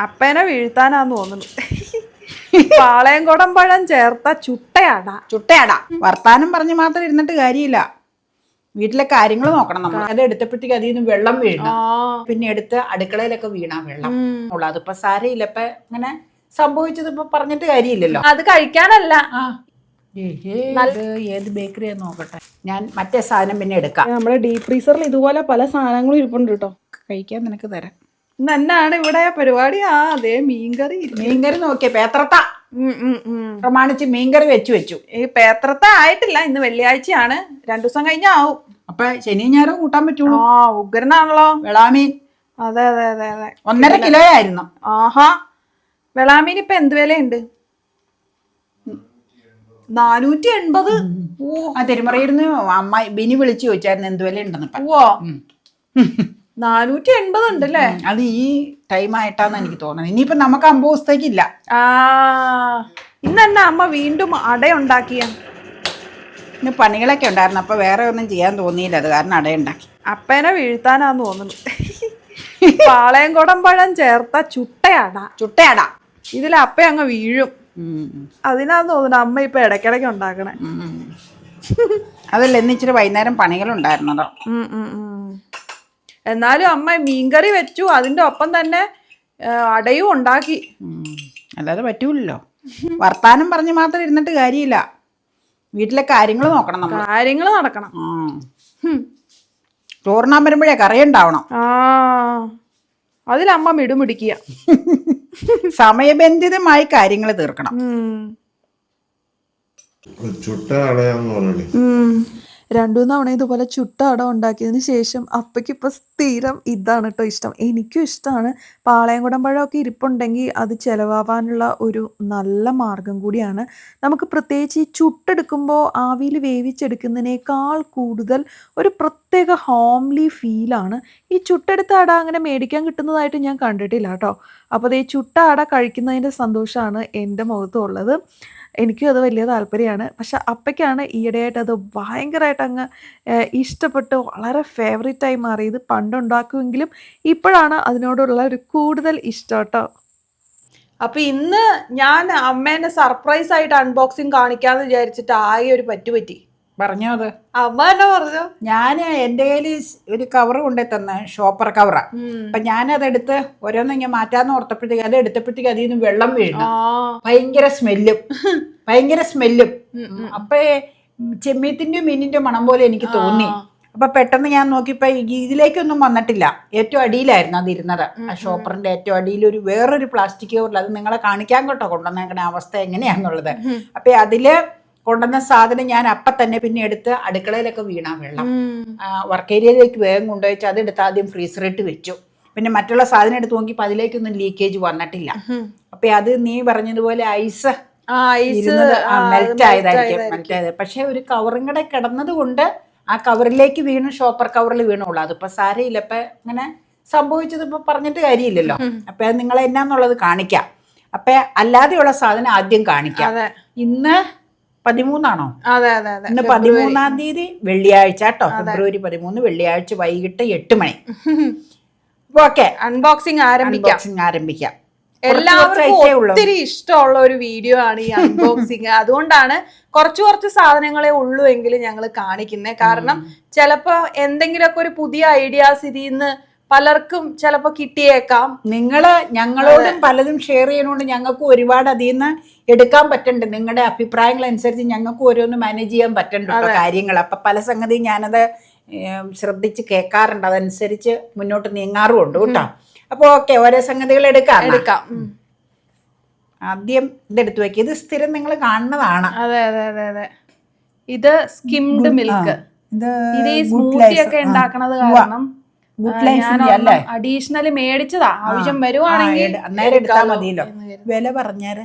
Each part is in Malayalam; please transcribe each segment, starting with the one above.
അപ്പേനെ വീഴ്ത്താനാന്ന് തോന്നുന്നു. പാളയംകുടം പഴം ചേർത്ത ചുട്ടയാടാ. വർത്താനം പറഞ്ഞ് മാത്രം ഇരുന്നിട്ട് കാര്യമില്ല. വീട്ടിലെ കാര്യങ്ങൾ നോക്കണം നമ്മൾ. അത് എടുത്തപ്പോഴത്തേക്ക് അതിൽ നിന്ന് വെള്ളം വീഴണം. പിന്നെ എടുത്ത് അടുക്കളയിലൊക്കെ വീണാ വെള്ളം ഉള്ളു. അതിപ്പോ സാരയില്ല. ഇപ്പൊ ഇങ്ങനെ സംഭവിച്ചത് ഇപ്പൊ പറഞ്ഞിട്ട് കാര്യമില്ലല്ലോ. അത് കഴിക്കാനല്ല. ഏത് ബേക്കറിയാ നോക്കട്ടെ. ഞാൻ മറ്റേ സാധനം പിന്നെ എടുക്കാം. നമ്മുടെ ഡീപ് ഫ്രീസറിൽ ഇതുപോലെ പല സാധനങ്ങളും ഇരിപ്പുണ്ട് കേട്ടോ. കഴിക്കാൻ നിനക്ക് തരാം. ഇന്ന് എന്നാണ് ഇവിടെ പരിപാടി? അതേ മീൻകറി നോക്കിയ പേത്രത്ത പ്രമാണിച്ച് മീൻകറി വെച്ചു. ഈ പേത്രത്ത ആയിട്ടില്ല, ഇന്ന് വെള്ളിയാഴ്ചയാണ്. 2 ദിവസം കഴിഞ്ഞാ ആവും. അപ്പൊ ശനി ഞായറും കൂട്ടാൻ പറ്റുള്ളൂ. ഉഗ്രനാണല്ലോ വെളാമീൻ. അതെ 1.5 കിലോ ആയിരുന്നു. ആഹാ, വെളാമീൻ ഇപ്പൊ എന്ത് വിലയുണ്ട്? 480. ആ തിരുമറയിരുന്ന് അമ്മ ബിനി വിളിച്ചു ചോദിച്ചായിരുന്നു എന്ത് വില ഉണ്ടെന്ന്. 480 ഉണ്ടല്ലേ? അത് ഈ ടൈം ആയിട്ടാന്ന് എനിക്ക് തോന്നുന്നത്. ഇനിയിപ്പോ നമുക്ക് 50 ദിവസത്തേക്കില്ല. ഇന്ന് തന്നെ അമ്മ വീണ്ടും അടയുണ്ടാക്കിയ. ഇന്ന് പണികളൊക്കെ ഉണ്ടായിരുന്നു. അപ്പൊ വേറെ ഒന്നും ചെയ്യാൻ തോന്നിയില്ല. അത് കാരണം അടയുണ്ടാക്കി. അപ്പേനെ വീഴ്ത്താനാന്ന് തോന്നുന്നു. പാളയംകുടം പഴം ചേർത്ത ചുട്ടയാടാ. ഇതിൽ അപ്പ അങ്ങ് വീഴും. അതിനാന്ന് തോന്നുന്നു അമ്മ ഇപ്പൊ ഇടയ്ക്കിടയ്ക്ക് ഉണ്ടാക്കണേ. അതല്ല, ഇന്ന് ഇച്ചിരി വൈകുന്നേരം പണികളുണ്ടായിരുന്നതോ. എന്നാലും അമ്മ മീൻകറി വെച്ചു, അതിന്റെ ഒപ്പം തന്നെ അടയും ഉണ്ടാക്കി. അല്ലാതെ പറ്റൂലല്ലോ. വർത്താനം പറഞ്ഞ് മാത്രം ഇരുന്നിട്ട് കാര്യമില്ല. വീട്ടിലെ കാര്യങ്ങൾ നോക്കണം നമ്മൾ. കാര്യങ്ങൾ നടക്കണം. ചോറിനാൻ വരുമ്പോഴേ കറിയുണ്ടാവണം. അതിലമ്മ മിടുമിടിക്കുക. സമയബന്ധിതമായി കാര്യങ്ങൾ തീർക്കണം. ചുട്ട അടയാന്ന് പറഞ്ഞേ. 2 തവണ ഇതുപോലെ ചുട്ട അട ഉണ്ടാക്കിയതിന് ശേഷം അപ്പയ്ക്ക് ഇപ്പം സ്ഥിരം ഇതാണ് കേട്ടോ ഇഷ്ടം. എനിക്കും ഇഷ്ടമാണ്. പാളയംകുടം പഴമൊക്കെ ഇരിപ്പുണ്ടെങ്കിൽ അത് ചിലവാകാനുള്ള ഒരു നല്ല മാർഗം കൂടിയാണ്. നമുക്ക് പ്രത്യേകിച്ച് ഈ ചുട്ടെടുക്കുമ്പോൾ ആവിയിൽ വേവിച്ചെടുക്കുന്നതിനേക്കാൾ കൂടുതൽ ഒരു പ്രത്യേക ഹോംലി ഫീലാണ്. ഈ ചുട്ടെടുത്ത അട അങ്ങനെ മേടിക്കാൻ കിട്ടുന്നതായിട്ട് ഞാൻ കണ്ടിട്ടില്ല കേട്ടോ. അപ്പോൾ ഈ ചുട്ട അട കഴിക്കുന്നതിൻ്റെ സന്തോഷമാണ് എൻ്റെ മുഖത്തുള്ളത്. എനിക്കും അത് വലിയ താല്പര്യമാണ്. പക്ഷെ അപ്പയ്ക്കാണ് ഈയിടെയായിട്ട് അത് ഭയങ്കരമായിട്ട് അങ്ങ് ഇഷ്ടപ്പെട്ട് വളരെ ഫേവറേറ്റായി മാറിയത്. പണ്ടുണ്ടാക്കുമെങ്കിലും ഇപ്പോഴാണ് അതിനോടുള്ള ഒരു കൂടുതൽ ഇഷ്ടം കേട്ടോ. അപ്പം ഇന്ന് ഞാൻ അമ്മേനെ സർപ്രൈസ് ആയിട്ട് അൺബോക്സിങ് കാണിക്കാമെന്ന് വിചാരിച്ചിട്ട് ആകെ ഒരു പറ്റി. പറഞ്ഞോ അത്. അമ്മ എന്നാ പറഞ്ഞു? ഞാൻ എൻ്റെ കയ്യിൽ ഒരു കവർ കൊണ്ടേ തന്നെ, ഷോപ്പർ കവറാ. അപ്പൊ ഞാനതെടുത്ത് ഓരോന്നും ഇങ്ങനെ മാറ്റാന്ന് ഓർത്തപ്പോഴത്തേക്ക് അത് എടുത്തപ്പോഴത്തേക്ക് അതിൽ നിന്ന് വെള്ളം വീഴുന്നു. ഭയങ്കര സ്മെല്ലും. അപ്പൊ ചെമ്മീത്തിന്റെയും മീനിന്റെ മണം പോലെ എനിക്ക് തോന്നി. അപ്പൊ പെട്ടെന്ന് ഞാൻ നോക്കിയപ്പോ ഇതിലേക്കൊന്നും വന്നിട്ടില്ല. ഏറ്റവും അടിയിലായിരുന്നു അതിരുന്നത്. ആ ഷോപ്പറിന്റെ ഏറ്റവും അടിയിൽ വേറൊരു പ്ലാസ്റ്റിക് കവറിൽ. അത് നിങ്ങളെ കാണിക്കാൻ കേട്ടോ കൊണ്ടുവന്നേക്കണ അവസ്ഥ എങ്ങനെയാന്നുള്ളത്. അപ്പൊ അതില് കൊണ്ടുവന്ന സാധനം ഞാൻ അപ്പം തന്നെ പിന്നെ എടുത്ത് അടുക്കളയിലൊക്കെ വീണാ വെള്ളം. വർക്ക് ഏരിയയിലേക്ക് വേഗം കൊണ്ടുവച്ച് അതെടുത്ത് ആദ്യം ഫ്രീസറിട്ട് വെച്ചു. പിന്നെ മറ്റുള്ള സാധനം എടുത്ത് നോക്കിയപ്പോൾ അതിലേക്കൊന്നും ലീക്കേജ് വന്നിട്ടില്ല. അപ്പൊ അത് നീ പറഞ്ഞതുപോലെ ഐസ് മെൽറ്റ് ആയതായിരിക്കും. പക്ഷെ ഒരു കവറും കൂടെ കിടന്നത് കൊണ്ട് ആ കവറിലേക്ക് വീണ്, ഷോപ്പർ കവറിൽ വീണുള്ളൂ. അതിപ്പോ സാരയില്ല. ഇപ്പൊ ഇങ്ങനെ സംഭവിച്ചത് ഇപ്പൊ പറഞ്ഞിട്ട് കാര്യമില്ലല്ലോ. അപ്പൊ അത് നിങ്ങൾ എന്നാന്നുള്ളത് കാണിക്കാം. അപ്പൊ അല്ലാതെയുള്ള സാധനം ആദ്യം കാണിക്കാം. ഇന്ന് 13 അതെ. ഇന്ന് 13 തീയതി വെള്ളിയാഴ്ച കേട്ടോ. ഫെബ്രുവരി 13 വെള്ളിയാഴ്ച വൈകിട്ട് 8 മണി. ഓക്കെ, അൺബോക്സിങ് ആരംഭിക്കാം. എല്ലാവർക്കും ഒത്തിരി ഇഷ്ടമുള്ള ഒരു വീഡിയോ ആണ് ഈ അൺബോക്സിങ്. അതുകൊണ്ടാണ് കുറച്ച് സാധനങ്ങളെ ഉള്ളൂ എങ്കിലും ഞങ്ങൾ കാണിക്കുന്നത്. കാരണം ചിലപ്പോ എന്തെങ്കിലുമൊക്കെ ഒരു പുതിയ ഐഡിയാസ് ഇതിൽ നിന്ന് പലർക്കും ചിലപ്പോ കിട്ടിയേക്കാം. നിങ്ങള് ഞങ്ങളോടും പലതും ഷെയർ ചെയ്യുന്നതുകൊണ്ട് ഞങ്ങൾക്ക് ഒരുപാട് അതിൽ നിന്ന് എടുക്കാൻ പറ്റുന്നുണ്ട്. നിങ്ങളുടെ അഭിപ്രായങ്ങൾ അനുസരിച്ച് ഞങ്ങൾക്ക് ഓരോന്ന് മാനേജ് ചെയ്യാൻ പറ്റുന്നുണ്ട് കാര്യങ്ങൾ. അപ്പൊ പല സംഗതിയും ഞാനത് ശ്രദ്ധിച്ച് കേൾക്കാറുണ്ട്. അതനുസരിച്ച് മുന്നോട്ട് നീങ്ങാറുമുണ്ട് കേട്ടോ. അപ്പൊ ഓക്കെ, ഓരോ സംഗതികൾ എടുക്കാം. ആദ്യം ഇതെടുത്ത് വെക്കുക. ഇത് സ്ഥിരം നിങ്ങൾ കാണുന്നതാണ്. അതെ. ഇത് സ്കിംഡ് മിൽക്ക്. ഇത് ഈ സ്മൂത്തി ഒക്കെ ഉണ്ടാക്കണത് കാരണം അഡീഷണലി മേടിച്ചതാ. ആവശ്യം വരുവാണെങ്കിൽ അന്നേരം എടുത്താൽ മതിയല്ലോ. വില പറഞ്ഞേരെ.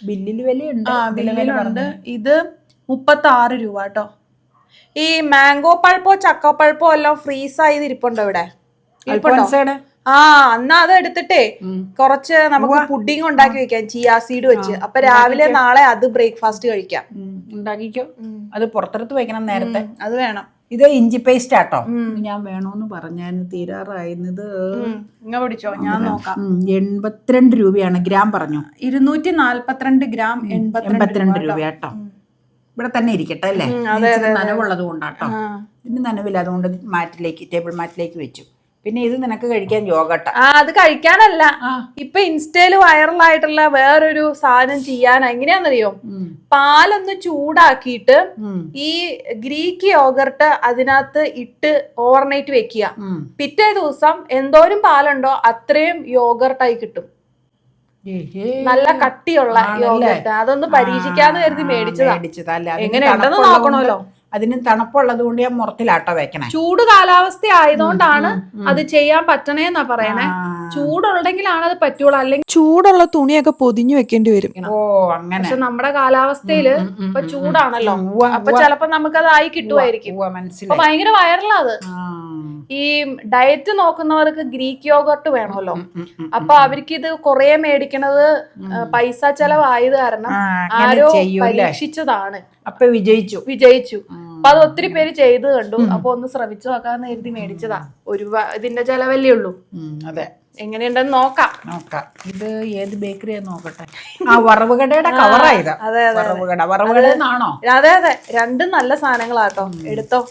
ബില്ലിൽ വിലയുണ്ട്. ഇത് 36 രൂപ കേട്ടോ. ഈ മാംഗോ പഴുപ്പോ ചക്കപ്പഴുപ്പോ എല്ലാം ഫ്രീസ് ആയത് ഇരിപ്പുണ്ടോ ഇവിടെ? എന്നാ അത് എടുത്തിട്ടേ കുറച്ച് നമുക്ക് പുഡിംഗ് ഉണ്ടാക്കി വെക്കാം, ചിയാ സീഡ് വെച്ച്. അപ്പൊ രാവിലെ നാളെ അത് ബ്രേക്ക്ഫാസ്റ്റ് കഴിക്കാം. ഉണ്ടാക്കിക്കോ. അത് പുറത്തെടുത്ത് വെക്കണം നേരത്തെ. അത് വേണം. ഇത് ഇഞ്ചി പേസ്റ്റ് ആട്ടോ. ഞാൻ വേണോന്ന് പറഞ്ഞായിരുന്നു, തീരാറായിരുന്നത്. ഇങ്ങ പിടിച്ചോ, ഞാൻ നോക്കാം. 82 രൂപയാണ്. ഗ്രാം പറഞ്ഞു. 242 ഗ്രാം 82 രൂപ കേട്ടോ. ഇവിടെ തന്നെ ഇരിക്കട്ടെ അല്ലേ? നനവുള്ളത് കൊണ്ടാട്ടോ. ഇതിന് നനവില്ല, അതുകൊണ്ട് ടേബിൾ മാറ്റിലേക്ക് വെച്ചു. പിന്നെ ഇത് നിനക്ക് കഴിക്കാൻ യോഗട്ട. അത് കഴിക്കാനല്ല, ഇപ്പൊ ഇൻസ്റ്റയില് വൈറലായിട്ടുള്ള വേറൊരു സാധനം ചെയ്യാനാ. എങ്ങനെയാന്നറിയോ? പാലൊന്ന് ചൂടാക്കിയിട്ട് ഈ ഗ്രീക്ക് യോഗർട്ട് അതിനകത്ത് ഇട്ട് ഓവർനൈറ്റ് വെക്കുക. പിറ്റേ ദിവസം എന്തോരം പാലുണ്ടോ അത്രയും യോഗർട്ടായി കിട്ടും. നല്ല കട്ടിയുള്ള യോഗർട്ട്. അതൊന്ന് പരീക്ഷിക്കാന്ന് കരുതി മേടിച്ചതാ. എങ്ങനെയുണ്ടെന്ന് നോക്കണമല്ലോ. അതിന് തണുപ്പുള്ളത് കൊണ്ട് ഞാൻ മുറത്തിലാട്ടോ വെക്കണേ. ചൂട് കാലാവസ്ഥ ആയതുകൊണ്ടാണ് അത് ചെയ്യാൻ പറ്റണേന്നാ പറയണേ. ചൂടുണ്ടെങ്കിലാണ് അത് പറ്റുള്ളൂ, അല്ലെങ്കിൽ ചൂടുള്ള തുണിയൊക്കെ പൊതിഞ്ഞു വെക്കേണ്ടി വരും. ഓ അങ്ങനെ. പക്ഷെ നമ്മുടെ കാലാവസ്ഥയില് ഇപ്പൊ ചൂടാണല്ലോ, അപ്പൊ ചിലപ്പോ നമുക്കത് ആയി കിട്ടുമായിരിക്കും. അപ്പൊ ഭയങ്കര വൈറലാ അത്. ഈ ഡയറ്റ് നോക്കുന്നവർക്ക് ഗ്രീക്ക് യോഗർട്ട് വേണമല്ലോ. അപ്പൊ അവർക്ക് ഇത് കൊറേ മേടിക്കണത് പൈസ ചെലവായത് കാരണം ആരോ പരീക്ഷിച്ചതാണ്. അപ്പൊ വിജയിച്ചു. അപ്പൊ അത് ഒത്തിരി പേര് ചെയ്ത് കണ്ടു. അപ്പൊ ഒന്ന് ശ്രമിച്ചു നോക്കാന്ന് കരുതി മേടിച്ചതാ. ഇതിന്റെ ചെലവല്ലേ ഉള്ളൂ. അതെ, എങ്ങനെയുണ്ടെന്ന് നോക്കാം. ഇത് ഏത് ബേക്കറിയാ നോക്കട്ടെ. വറവുകടയുടെ കവറായത്. വറവുകട അതെ, രണ്ടും നല്ല സാധനങ്ങളാട്ടോ. എടുത്തോ.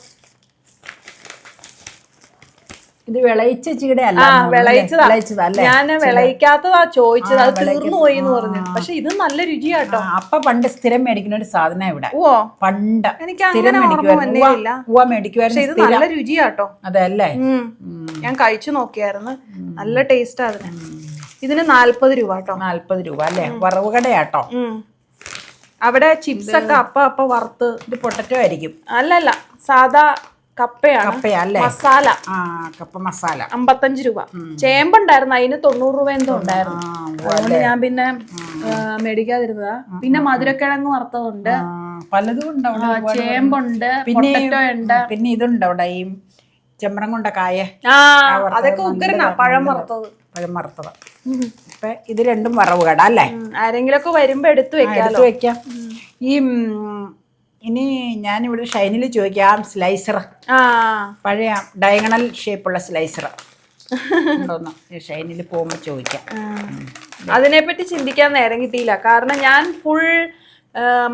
ഇത് വിളയിച്ച ചീട അല്ല, വിളയിച്ചതാ. ഞാൻ വിളയിക്കാത്തതാ ചോദിച്ചത്, അത് തീർന്നു പോയി എന്ന് പറഞ്ഞു. പക്ഷെ ഇത് നല്ല രുചിയാട്ടോ. അപ്പ പണ്ട് സ്ഥിരം മേടിക്കുന്ന ഒരു സാധനം ഇവിടെ. പണ്ട് എനിക്ക് അങ്ങനെ മേടിക്കുമായിരുന്നു. ഇത് നല്ല രുചിയാട്ടോ. അതല്ലേ, ഞാൻ കഴിച്ചു നോക്കിയായിരുന്നു. നല്ല ടേസ്റ്റ് അതിന്. ഇതിന് 40 രൂപ കേട്ടോ. 40 രൂപ അല്ലേ? വറവുകടയാട്ടോ. അവിടെ ചിപ്സ് ഒക്കെ അപ്പ വറുത്ത്. ഇത് പൊട്ടറ്റോ ആയിരിക്കും. അല്ലല്ല, സാധാ കപ്പയല്ലേ? മസാല. കപ്പ മസാല 55 രൂപ. ചേമ്പുണ്ടായിരുന്നു, അതിന് 90 രൂപ എന്തോ ഉണ്ടായിരുന്നു. അതുകൊണ്ട് ഞാൻ പിന്നെ മേടിക്കാതിരുന്നതാ. പിന്നെ മധുരക്കിഴങ്ങ് വറുത്തതുണ്ട്, പലതും ഉണ്ട്. ചേമ്പുണ്ട്, പൊട്ടറ്റോ ഉണ്ട്. പിന്നെ ഇതുണ്ട് അവിടെ, ഈ ചെമ്പരം കൊണ്ട കായ. അതൊക്കെ ഉഗ്രനാ. പഴം വറുത്തത്. ഇപ്പൊ ഇത് രണ്ടും വറവുകട അല്ലേ? ആരെങ്കിലും ഒക്കെ വരുമ്പോ എടുത്തു വെക്കാം. ഈ ഇനി ഞാനിവിടെ ഷൈനിൽ ചോദിക്കാം, സ്ലൈസർ, പഴയ ഡയഗണൽ ഷേപ്പുള്ള സ്ലൈസർ ഉണ്ടോന്ന് ഷൈനിൽ പോകുമ്പോ ചോദിക്കാം. അതിനെപ്പറ്റി ചിന്തിക്കാൻ നേരം കിട്ടിയില്ല. കാരണം ഞാൻ ഫുൾ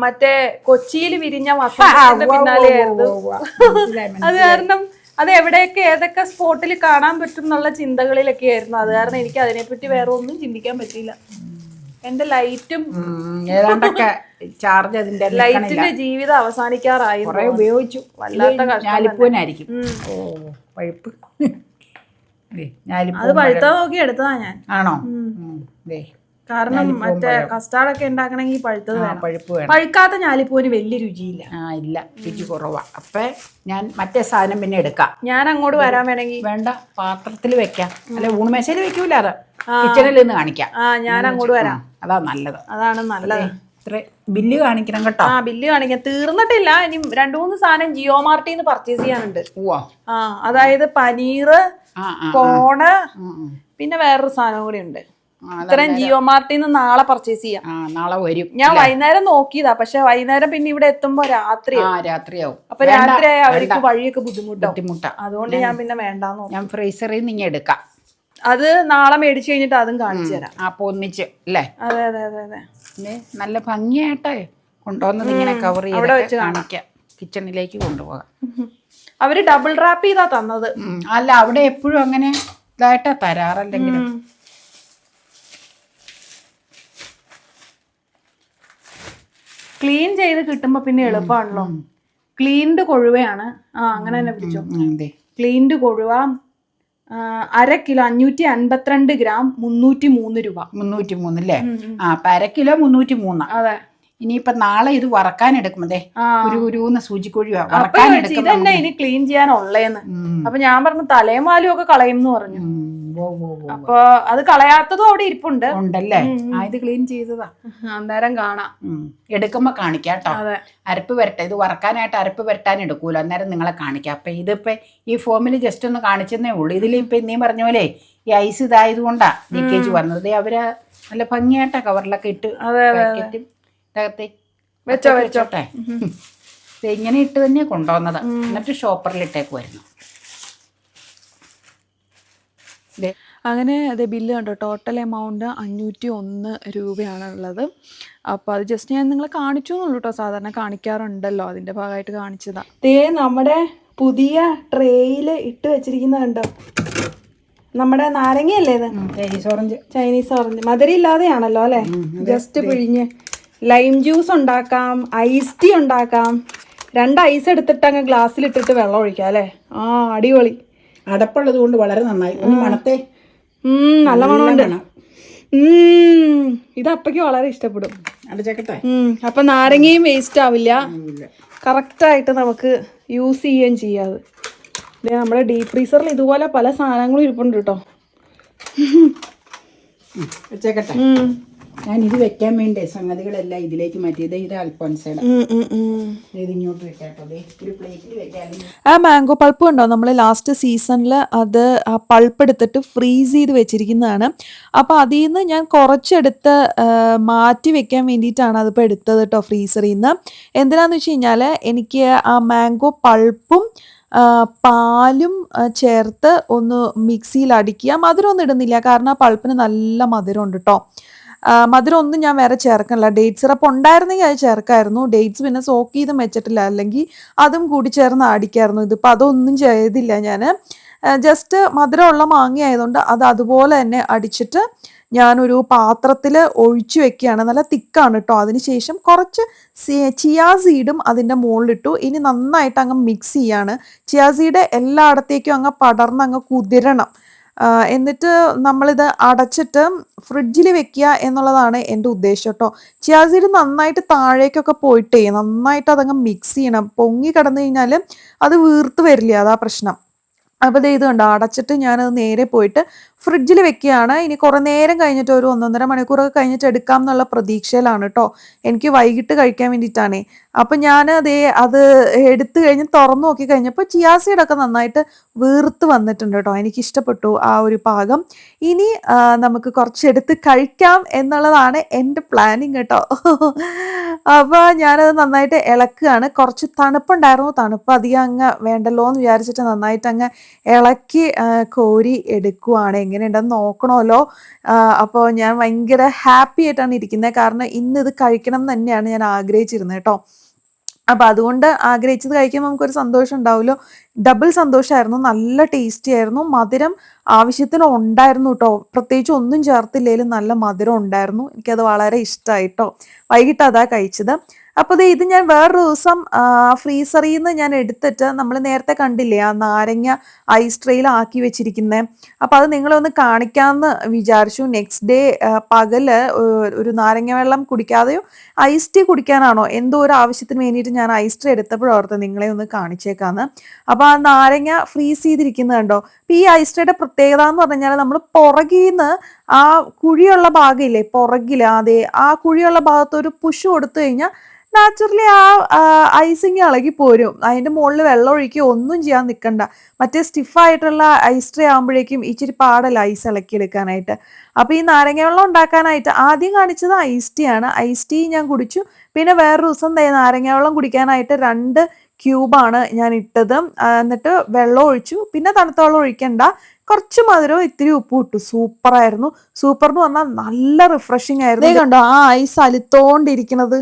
മറ്റേ കൊച്ചിയിൽ വിരിഞ്ഞ വസ്ത്രത്തിന്റെ പിന്നാലെയായിരുന്നു. അത് കാരണം അത് എവിടെയൊക്കെ ഏതൊക്കെ സ്പോട്ടിൽ കാണാൻ പറ്റും എന്നുള്ള ചിന്തകളിലൊക്കെ ആയിരുന്നു. അത് കാരണം എനിക്ക് അതിനെപ്പറ്റി വേറെ ഒന്നും ചിന്തിക്കാൻ പറ്റിയില്ല. എന്റെ ലൈറ്റും ഏതാണ്ടൊക്കെ ചാർജ്, അതിന്റെ ലൈറ്റിന്റെ ജീവിതം അവസാനിക്കാറായി. ഉപയോഗിച്ചു. വല്ലാത്ത ഞാലിപ്പൂനായിരിക്കും. പഴുപ്പ്. അത് പഴുത്താ നോക്കി എടുത്തതാ ഞാൻ. ആണോ? കാരണം മറ്റേ കസ്റ്റാർഡൊക്കെ ഉണ്ടാക്കണമെങ്കിൽ പഴുത്തത് വേണം. പഴുക്കാത്ത ഞാലിപ്പൂവിന് വലിയ രുചിയില്ല. ഇല്ല, രുചി കുറവാ. അപ്പൊ ഞാൻ മറ്റേ സാധനം പിന്നെ എടുക്കാം. ഞാൻ അങ്ങോട്ട് വരാൻ വേണമെങ്കിൽ വേണ്ട, പാത്രത്തിൽ വെക്കാം. അല്ലെ ഊണുമേശയിൽ വെക്കൂല, അത് കിച്ചണിൽ നിന്ന് കാണിക്കാം. ഞാൻ അങ്ങോട്ട് വരാം. അതാ നല്ലത്. അതാണ് നല്ലത്. ബില്ല് കാണിക്കണം കേട്ടോ. ബില്ല് കാണിക്കാം. തീർന്നിട്ടില്ല. ഇനി 2-3 സാധനം ജിയോ മാർട്ടിന്ന് പർച്ചേസ് ചെയ്യാനുണ്ട്. അതായത് പനീർ, കോണ്, പിന്നെ വേറൊരു സാധനം കൂടി ഉണ്ട്. ഇത്രയും ജിയോ മാർട്ടിന്ന് നാളെ പർച്ചേസ് ചെയ്യാം. നാളെ വരും. ഞാൻ വൈകുന്നേരം നോക്കിയതാ, പക്ഷെ വൈകുന്നേരം പിന്നെ ഇവിടെ എത്തുമ്പോ രാത്രിയാവും. അപ്പൊ രാത്രിയായ അവർക്ക് വഴിയൊക്കെ ബുദ്ധിമുട്ടാ. അതുകൊണ്ട് ഞാൻ പിന്നെ വേണ്ടാന്ന് നോക്കി. ഞാൻ ഫ്രീസറിൽ നിന്ന് എടുക്കാം. അത് നാളെ മേടിച്ചു കഴിഞ്ഞിട്ട് അതും കാണിച്ചു തരാം. അപ്പൊ ഒന്നിച്ച് അല്ലേ? അതെ. നല്ല ഭംഗിയായിട്ടേ കൊണ്ടുവന്നത് ഇങ്ങനെ കവർ ചെയ്ത് കാണിക്കാം. കിച്ചണിലേക്ക് കൊണ്ടുപോകാം. അവര് ഡബിൾ റാപ്പ് ചെയ്താ തന്നത്. അല്ല, അവിടെ എപ്പോഴും അങ്ങനെ ഇതായിട്ടാ തരാറല്ലെങ്കിലും. ക്ലീൻ ചെയ്ത് കിട്ടുമ്പോ പിന്നെ എളുപ്പമാണല്ലോ. ക്ലീൻഡ് കൊഴുവയാണ്. അങ്ങനെ തന്നെ പിടിച്ചോ. ക്ലീൻഡ് കൊഴുവ 1/2 കിലോ 552 ഗ്രാം 303 രൂപ. 303 അല്ലേ? അപ്പൊ 1/2 കിലോ 303. അതെ. ഇനിയിപ്പൊ നാളെ ഇത് വറക്കാൻ എടുക്കുമ്പോ ഒരു സൂചിക്കൊഴി ഇതന്നെ ഇനി ക്ലീൻ ചെയ്യാനുള്ളേന്ന്. അപ്പൊ ഞാൻ പറഞ്ഞു തലയും വാലും ഒക്കെ കളയും എന്ന് പറഞ്ഞു. അപ്പൊ അത് കളയാത്തതും അവിടെ ഇരിപ്പുണ്ട്. ഉണ്ടല്ലേ? ഇത് ക്ലീൻ ചെയ്തതാ. അന്നേരം കാണാം. എടുക്കുമ്പോ കാണിക്കാട്ടോ. അരപ്പ് വരട്ടെ. ഇത് വറക്കാനായിട്ട് അരപ്പ് വരട്ടാൻ എടുക്കൂല. അന്നേരം നിങ്ങളെ കാണിക്കാം. അപ്പൊ ഇതിപ്പോ ഈ ഫോമിൽ ജസ്റ്റ് ഒന്ന് കാണിച്ചെന്നേ ഉള്ളൂ. ഇതിൽ ഇപ്പൊ നീ പറഞ്ഞ പോലെ ഈ ഐസ് ഇതായത് കൊണ്ടാ ലീക്കേജ് വന്നത്. അവര് നല്ല ഭംഗിയായിട്ടാ കവറിലൊക്കെ ഇട്ട് വെച്ചോട്ടെ. ഇങ്ങനെ ഇട്ട് തന്നെയാണ് കൊണ്ടുവന്നത്. എന്നിട്ട് ഷോപ്പറിൽ ഇട്ടേക്കുമായിരുന്നു. അങ്ങനെ അതെ ബില്ല് കണ്ടോ, ടോട്ടൽ എമൗണ്ട് 501 രൂപയാണുള്ളത്. അപ്പോൾ അത് ജസ്റ്റ് ഞാൻ നിങ്ങളെ കാണിച്ചു എന്നുള്ളൂ കേട്ടോ, സാധാരണ കാണിക്കാറുണ്ടല്ലോ, അതിൻ്റെ ഭാഗമായിട്ട് കാണിച്ചതാണ്. ദേ നമ്മുടെ പുതിയ ട്രേയിൽ ഇട്ട് വെച്ചിരിക്കുന്നത് കണ്ടോ, നമ്മുടെ നാരങ്ങയല്ലേ ഇത്, ചൈനീസ് ഓറഞ്ച്. മധുരം ഇല്ലാതെയാണല്ലോ അല്ലേ, ജസ്റ്റ് പിഴിഞ്ഞ് ലൈം ജ്യൂസ് ഉണ്ടാക്കാം, ഐസ് ടീ ഉണ്ടാക്കാം. 2 ഐസ് എടുത്തിട്ട് അങ്ങ് ഗ്ലാസ്സിലിട്ടിട്ട് വെള്ളം ഒഴിക്കാം അല്ലേ. അടിപൊളി. അടപ്പുള്ളത് കൊണ്ട് വളരെ നന്നായി. ഒന്ന് മണത്തേ. നല്ല മണമുണ്ട്. ഇത് അപ്പയ്ക്ക് വളരെ ഇഷ്ടപ്പെടും. അടച്ചേക്കട്ടെ. അപ്പൊ നാരങ്ങയും വേസ്റ്റ് ആവില്ല, കറക്റ്റായിട്ട് നമുക്ക് യൂസ് ചെയ്യുകയും ചെയ്യാതെ. നമ്മുടെ ഡീപ് ഫ്രീസറിൽ ഇതുപോലെ പല സാധനങ്ങളും ഇരിപ്പുണ്ട് കേട്ടോ. വെച്ചേക്കട്ടെ. ഞാൻ ഇത് വെക്കാൻ വേണ്ടി സംഗതികളെല്ലാം ഇതിലേക്ക് മാറ്റിയത്. ഇത് അൽഫോൻസയുടെ. ഇത് ഇങ്ങോട്ട് വെക്കാട്ടോ. ഒരു പ്ലേറ്റിൽ വെക്കാം. ആ മാംഗോ പൾപ്പ് ഉണ്ടോ, നമ്മൾ ലാസ്റ്റ് സീസണിൽ അത് ആ പൾപ്പ് എടുത്തിട്ട് ഫ്രീസ് ചെയ്ത് വെച്ചിരിക്കുന്നതാണ്. അപ്പോൾ അതിൽ നിന്ന് ഞാൻ കുറച്ചെടുത്ത് മാറ്റി വെക്കാൻ വേണ്ടിയിട്ടാണ് അതിപ്പോൾ എടുത്തത് കേട്ടോ ഫ്രീസറിൽ നിന്ന്. എന്തിനാന്ന് വെച്ച് കഴിഞ്ഞാൽ എനിക്ക് ആ മാംഗോ പൾപ്പും പാലും ചേർത്ത് ഒന്ന് മിക്സിയിൽ അടിക്കുക. മധുരം ഒന്നും ഇടുന്നില്ല, കാരണം ആ പൾപ്പിന് നല്ല മധുരം ഉണ്ട് കേട്ടോ. മധുരം ഒന്നും ഞാൻ വേറെ ചേർക്കണില്ല. ഡേറ്റ് സിറപ്പ് ഉണ്ടായിരുന്നെങ്കിൽ അത് ചേർക്കായിരുന്നു. ഡേറ്റ്സ് പിന്നെ സോക്ക് ചെയ്തും വെച്ചിട്ടില്ല, അല്ലെങ്കിൽ അതും കൂടി ചേർന്ന് അടിക്കായിരുന്നു. ഇതിപ്പോൾ അതൊന്നും ചെയ്തില്ല ഞാൻ. ജസ്റ്റ് മധുരമുള്ള മാങ്ങ ആയതുകൊണ്ട് അത് അതുപോലെ തന്നെ അടിച്ചിട്ട് ഞാനൊരു പാത്രത്തിൽ ഒഴിച്ചു വെക്കുകയാണ്. നല്ല തിക്കാണ് കേട്ടോ. അതിനുശേഷം കുറച്ച് ചിയാ സീഡും അതിൻ്റെ മുകളിലിട്ടു. ഇനി നന്നായിട്ട് അങ്ങ് മിക്സ് ചെയ്യാണ്. ചിയാ സീഡ് എല്ലായിടത്തേക്കും അങ്ങ് പടർന്ന് അങ്ങ് കുതിരണം. എന്നിട്ട് നമ്മളിത് അടച്ചിട്ട് ഫ്രിഡ്ജിൽ വെക്കുക എന്നുള്ളതാണ് എൻ്റെ ഉദ്ദേശം കേട്ടോ. ചിയാ സീഡ് നന്നായിട്ട് താഴേക്കൊക്കെ പോയിട്ടേ നന്നായിട്ട് അതങ്ങ് മിക്സ് ചെയ്യണം. പൊങ്ങി കിടന്നു കഴിഞ്ഞാൽ അത് വീർത്ത് വരില്ല, അതാ പ്രശ്നം. അപ്പോൾ ഇത് കണ്ടോ, അടച്ചിട്ട് ഞാനത് നേരെ പോയിട്ട് ഫ്രിഡ്ജിൽ വെക്കുകയാണ്. ഇനി കുറേ നേരം കഴിഞ്ഞിട്ട് ഒരു 1-1.5 മണിക്കൂറൊക്കെ കഴിഞ്ഞിട്ട് എടുക്കാം എന്നുള്ള പ്രതീക്ഷയിലാണ് കേട്ടോ. എനിക്ക് വൈകിട്ട് കഴിക്കാൻ വേണ്ടിയിട്ടാണേ. അപ്പം ഞാൻ അത് എടുത്തു കഴിഞ്ഞ് തുറന്നു നോക്കി കഴിഞ്ഞപ്പോൾ ചിയാ സീഡൊക്കെ നന്നായിട്ട് വീർത്ത് വന്നിട്ടുണ്ട് കേട്ടോ. എനിക്കിഷ്ടപ്പെട്ടു ആ ഒരു പാകം. ഇനി നമുക്ക് കുറച്ചെടുത്ത് കഴിക്കാം എന്നുള്ളതാണ് എൻ്റെ പ്ലാനിങ് കേട്ടോ. അപ്പോൾ ഞാനത് നന്നായിട്ട് ഇളക്കുകയാണ്. കുറച്ച് തണുപ്പുണ്ടായിരുന്നു, തണുപ്പ് അധികം അങ്ങ് വേണ്ടല്ലോ എന്ന് വിചാരിച്ചിട്ട് നന്നായിട്ട് അങ്ങ് ഇളക്കി കോരി എടുക്കുവാണ്. എങ്ങനെയുണ്ടെന്ന് നോക്കണമല്ലോ. അപ്പോൾ ഞാൻ ഭയങ്കര ഹാപ്പി ആയിട്ടാണ് ഇരിക്കുന്നത്, കാരണം ഇന്ന് ഇത് കഴിക്കണം എന്ന് തന്നെയാണ് ഞാൻ ആഗ്രഹിച്ചിരുന്നത് കേട്ടോ. അപ്പോൾ അതുകൊണ്ട് ആഗ്രഹിച്ചത് കഴിക്കുമ്പോൾ നമുക്കൊരു സന്തോഷം ഉണ്ടാവുമല്ലോ. ഡബിൾ സന്തോഷമായിരുന്നു. നല്ല ടേസ്റ്റി ആയിരുന്നു. മധുരം ആവശ്യത്തിന് ഉണ്ടായിരുന്നു കേട്ടോ. പ്രത്യേകിച്ച് ഒന്നും ചേർത്തില്ലെങ്കിലും നല്ല മധുരം ഉണ്ടായിരുന്നു. എനിക്കത് വളരെ ഇഷ്ടമായി കേട്ടോ. വൈകിട്ട് അതാ കഴിച്ചത്. അപ്പോൾ ഇത് ഞാൻ വേറൊരു ദിവസം ഫ്രീസറിൽ നിന്ന് ഞാൻ എടുത്തിട്ട്, നമ്മൾ നേരത്തെ കണ്ടില്ലേ ആ നാരങ്ങ ഐസ് ട്രേയിൽ ആക്കി വെച്ചിരിക്കുന്നത്, അപ്പോൾ അത് നിങ്ങളെ ഒന്ന് കാണിക്കാമെന്ന് വിചാരിച്ചു. നെക്സ്റ്റ് ഡേ പകല് ഒരു നാരങ്ങ വെള്ളം കുടിക്കാതെയോ ഐസ് ടീ കുടിക്കാനാണോ എന്തോ ഒരു ആവശ്യത്തിന് വേണ്ടിയിട്ട് ഞാൻ ഐസ് ട്രേ എടുത്തപ്പോഴോർത്ത് നിങ്ങളെ ഒന്ന് കാണിച്ചേക്കാന്ന്. അപ്പോൾ ആ നാരങ്ങ ഫ്രീസ് ചെയ്തിരിക്കുന്നത് കണ്ടോ. അപ്പോൾ ഈ ഐസ് ട്രേയുടെ പ്രത്യേകത എന്ന് പറഞ്ഞാൽ നമ്മൾ പുറകിൽ നിന്ന് ആ കുഴിയുള്ള ഭാഗമില്ലേ, പുറകിൽ ആ കുഴിയുള്ള ഭാഗത്ത് ഒരു പുഷ് കൊടുത്തു കഴിഞ്ഞാൽ നാച്ചുറലി ആ ഐസിങ് ഇളകി പോരും. അതിൻ്റെ മുകളിൽ വെള്ളം ഒഴിക്കുകയോ ഒന്നും ചെയ്യാൻ നിൽക്കണ്ട. മറ്റേ സ്റ്റിഫായിട്ടുള്ള ഐസ് ട്രേ ആകുമ്പോഴേക്കും ഇച്ചിരി പാടല്ല ഐസ് ഇളക്കിയെടുക്കാനായിട്ട്. അപ്പോൾ ഈ നാരങ്ങ വെള്ളം ഉണ്ടാക്കാനായിട്ട് ആദ്യം കാണിച്ചത് ഐസ് ടീ ആണ്. ഐസ് ടീ ഞാൻ കുടിച്ചു. പിന്നെ വേറൊരു ദിവസം നാരങ്ങ വെള്ളം കുടിക്കാനായിട്ട് 2 ക്യൂബാണ് ഞാൻ ഇട്ടത്. എന്നിട്ട് വെള്ളം ഒഴിച്ചു. പിന്നെ തണുത്ത വെള്ളം ഒഴിക്കണ്ട, കുറച്ച് മധുരവും ഇത്തിരി ഉപ്പും ഇട്ടു. സൂപ്പറായിരുന്നു. സൂപ്പർ എന്ന് പറഞ്ഞാൽ നല്ല റിഫ്രഷിങ് ആയിരുന്നു. കണ്ടോ ആ ഐസ് അലുത്തോണ്ടിരിക്കുന്നത്.